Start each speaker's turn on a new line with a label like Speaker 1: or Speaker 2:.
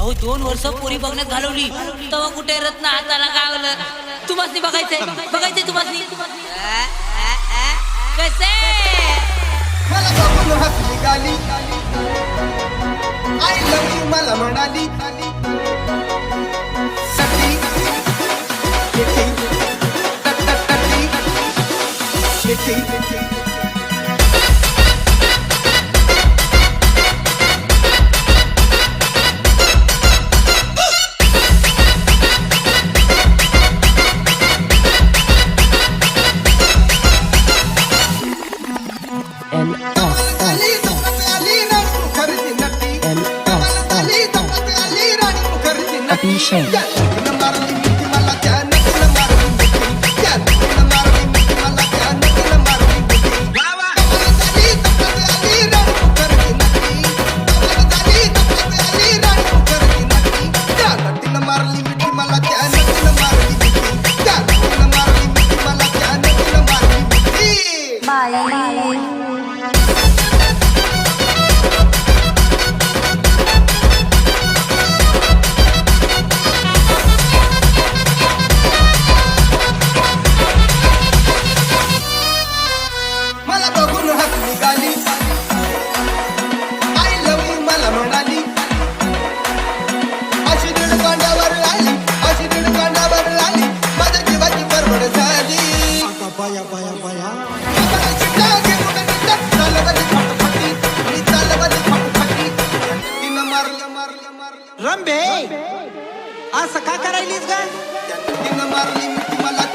Speaker 1: अहो 2 वर्ष पोरी बघण्यात घालवली तेव्हा कुठे रत्न हाताला गावलं. तुम्हाला बघायचंय तुम्हाला कसे
Speaker 2: मला बघून हसली गाली आय लव्ह यू मला म्हणाली सटी किटी टट टट टटी किटी
Speaker 3: रंबे असं का करायलीस ग?
Speaker 2: मारली मला